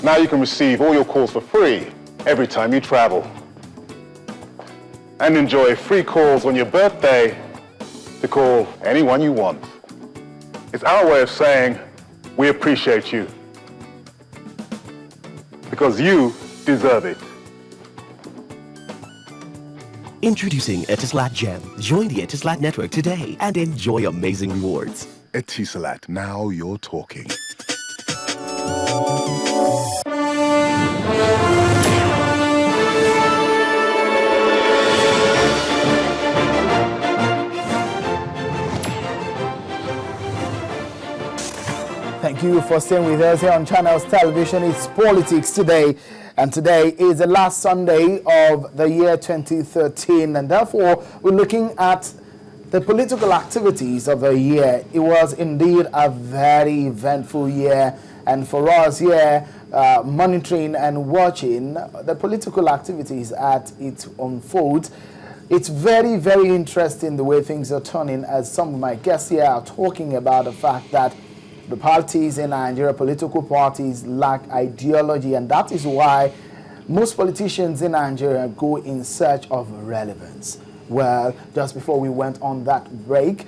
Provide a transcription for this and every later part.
Now you can receive all your calls for free every time you travel. And enjoy free calls on your birthday to call anyone you want. It's our way of saying we appreciate you because you deserve it. Introducing Etisalat Gem. Join the Etisalat network today and enjoy amazing rewards. Etisalat, now you're talking. Thank you for staying with us here on Channels Television. It's Politics Today, and today is the last Sunday of the year 2013, and therefore we're looking at the political activities of the year. It was indeed a very eventful year, and for us here, monitoring and watching the political activities at its unfold, it's very, very interesting the way things are turning, as some of my guests here are talking about the fact that the parties in Nigeria, political parties, lack ideology, and that is why most politicians in Nigeria go in search of relevance. Well, just before we went on that break,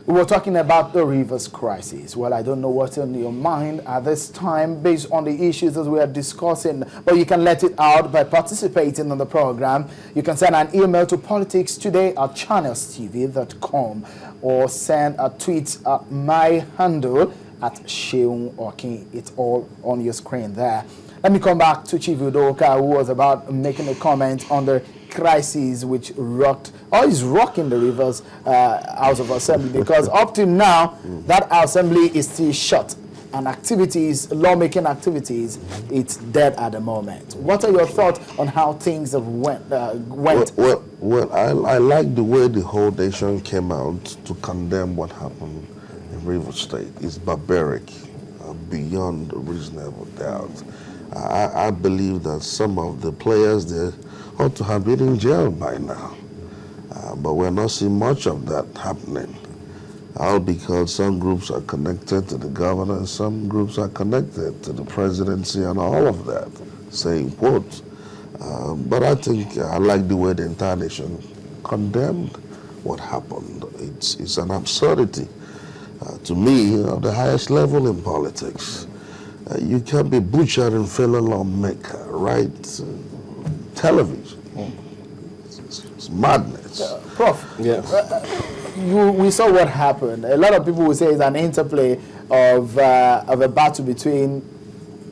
we were talking about the Rivers crisis. Well, I don't know what's on your mind at this time based on the issues that we are discussing, but you can let it out by participating on the program. You can send an email to politicstoday@channelstv.com or send a tweet at my handle at Sheung Okin. It's all on your screen there. Let me come back to Chief Udoka, who was about making a comment on the crisis which rocked or is rocking the Rivers House of Assembly, because up to now that assembly is still shut and activities, lawmaking activities, it's dead at the moment. What are your thoughts on how things have went? Well, I like the way the whole nation came out to condemn what happened in Rivers State. It's barbaric, beyond reasonable doubt. I believe that some of the players there ought to have been in jail by now. But we're not seeing much of that happening. All because some groups are connected to the governor and some groups are connected to the presidency and all of that, saying quotes. But I think I like the way the entire nation condemned what happened. It's an absurdity, to me, of the highest level in politics. You can't be butchering fellow lawmaker, right? Television. It's madness. Prof, yes. We saw what happened. A lot of people will say it's an interplay of a battle between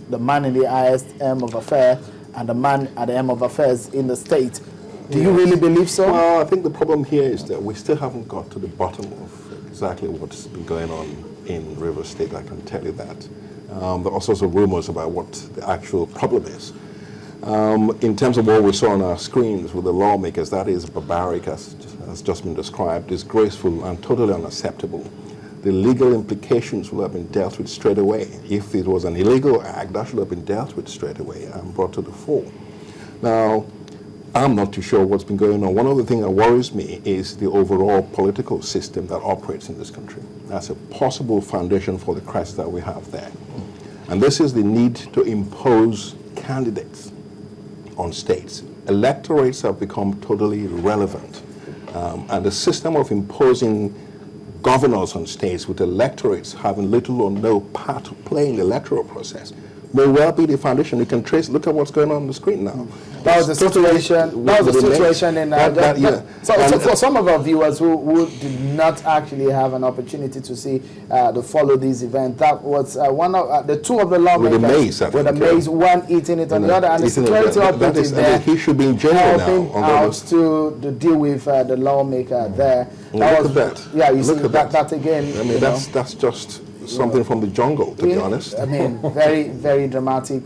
the man in the highest end of affairs and the man at the end of affairs in the state. Do you really believe so? Well, I think the problem here is that we still haven't got to the bottom of exactly what's been going on in Rivers State. I can tell you that. There are all sorts of rumors about what the actual problem is. In terms of what we saw on our screens with the lawmakers, that is barbaric, as just been described, disgraceful and totally unacceptable. The legal implications will have been dealt with straight away. If it was an illegal act, that should have been dealt with straight away and brought to the fore. Now, I'm not too sure what's been going on. One of the things that worries me is the overall political system that operates in this country. That's a possible foundation for the crisis that we have there. And this is the need to impose candidates on states. Electorates have become totally irrelevant. And the system of imposing governors on states with electorates having little or no part to play in the electoral process may well be the foundation. You can trace, look at what's going on the screen now. That was the situation. That was the situation in So for some of our viewers who did not actually have an opportunity to see to follow this event, that was one of the two of the lawmakers with the maze, one eating it on the other, and the security operative there. He should be in jail helping out to deal with the lawmaker there. Look at that. Yeah, you see that again. I mean, that's just something from the jungle, to be honest. I mean, very, very dramatic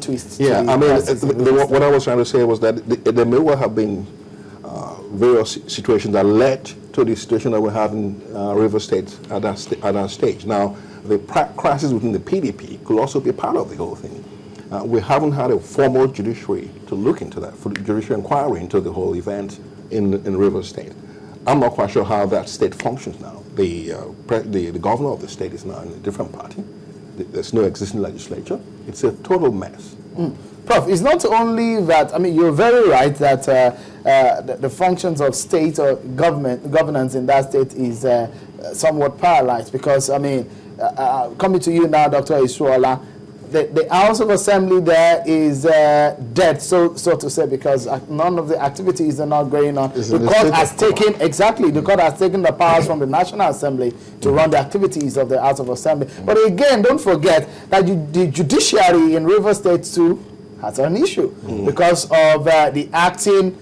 twist. Yeah, I mean, what I was trying to say was that there may well have been various situations that led to the situation that we have in River State at that stage. Now, the crisis within the PDP could also be part of the whole thing. We haven't had a formal judiciary to look into that, for judicial inquiry into the whole event in River State. I'm not quite sure how that state functions now. The governor of the state is now in a different party. There's no existing legislature. It's a total mess. Prof, it's not only that, I mean, you're very right that the functions of state or governance in that state is somewhat paralyzed because, I mean, coming to you now, Dr. Isuola, the House of Assembly there is dead, so to say, because none of the activities are not going on. The court has taken, the court has taken the powers from the National Assembly to run the activities of the House of Assembly. But again, don't forget that the judiciary in Rivers State too has an issue because of the acting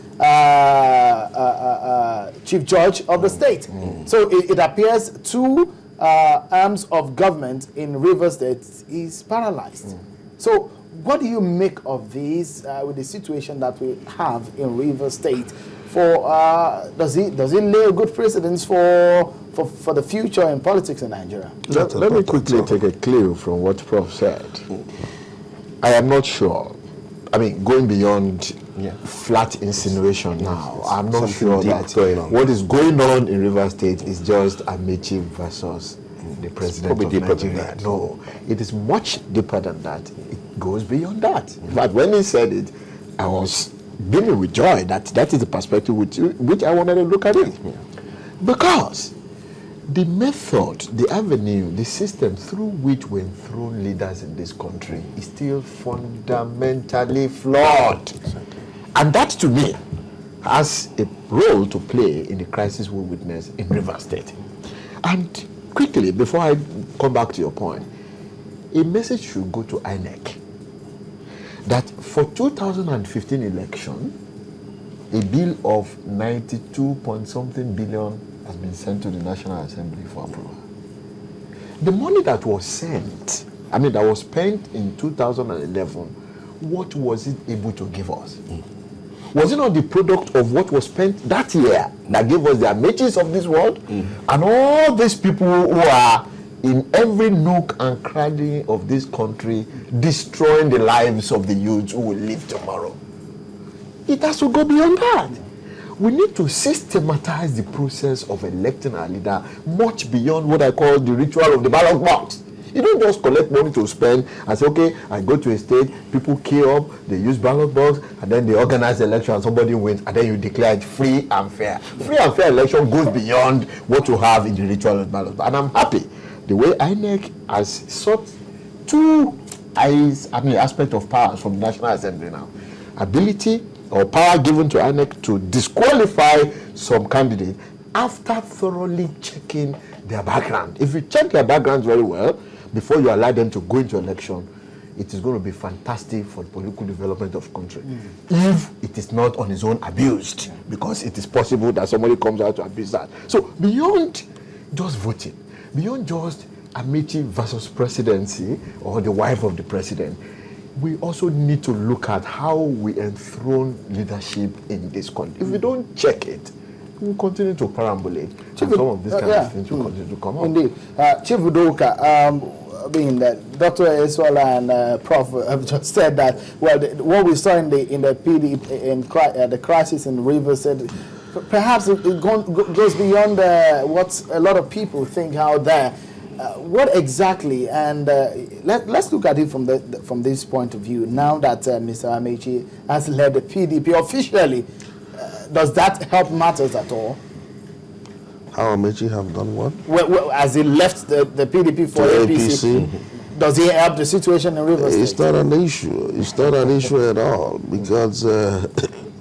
chief judge of the state. So it appears two arms of government in Rivers State is paralyzed. So what do you make of this with the situation that we have in Rivers State? Does it lay a good precedence for the future in politics in Nigeria? Let me quickly take a clue from what Prof said. I am not sure. I mean, going beyond flat insinuation now, I'm not sure that what is going on in Rivers State is just Amechi versus the president of Nigeria. No, it is much deeper than that. It goes beyond that. In fact, when he said it, I was beaming with joy that is the perspective which I wanted to look at it. Because the method, the avenue, the system through which we enthrone leaders in this country is still fundamentally flawed. And that, to me, has a role to play in the crisis we witness in Rivers State. And quickly, before I come back to your point, a message should go to INEC that for 2015 election, a bill of 92 point something billion has been sent to the National Assembly for approval. The money that was sent, that was spent in 2011, what was it able to give us? Was it not the product of what was spent that year that gave us the Amechis of this world? And all these people who are in every nook and cranny of this country destroying the lives of the youths who will live tomorrow? It has to go beyond that. We need to systematize the process of electing our leader much beyond what I call the ritual of the ballot box. You don't just collect money to spend and say, okay, I go to a state, people queue up, they use ballot box, and then they organize the election and somebody wins, and then you declare it free and fair. Free and fair election goes beyond what you have in the ritual of ballot box. And I'm happy the way INEC has sought two aspects of power from the National Assembly now. Ability or power given to INEC to disqualify some candidate after thoroughly checking their background. If you check their backgrounds very well before you allow them to go into election, it is going to be fantastic for the political development of the country. If it is not on its own abused, because it is possible that somebody comes out to abuse that. So beyond just voting, beyond just Amici versus presidency or the wife of the president, we also need to look at how we enthrone leadership in this country. If we don't check it, we will continue to perambulate. And some of these kind of things will continue to come up. Indeed. Chief Udoka, being that Dr. Isuola and Prof have just said that, well, what we saw in the PD, in the crisis in Rivers, said perhaps it goes beyond what a lot of people think out there. What exactly, and let's look at it from this point of view. Now that Mr. Amechi has led the PDP officially, does that help matters at all? How Amechi have done what? Well, as he left the PDP for APC, does he help the situation in Rivers State? It's not an issue. It's not an issue at all, because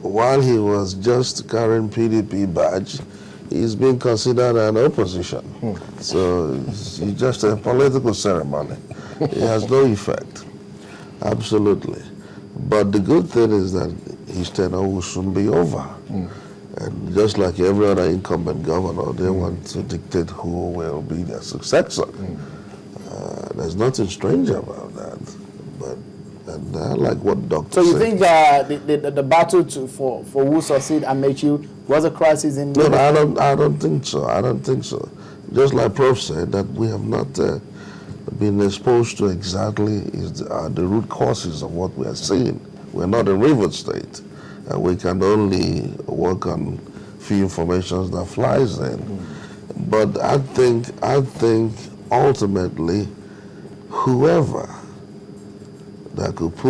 while he was just carrying PDP badge, he's being considered an opposition. So it's just a political ceremony. It has no effect. Absolutely. But the good thing is that his tenure will soon be over. And just like every other incumbent governor, they want to dictate who will be their successor. There's nothing strange about that. And I like what Dr. So you think the battle for who succeed Amechi was a crisis in... No, I don't think so. I don't think so. Just like Prof said, that we have not been exposed to exactly the root causes of what we are seeing. We're not in Rivers State. We can only work on few informations that flies in. But I think ultimately whoever that could put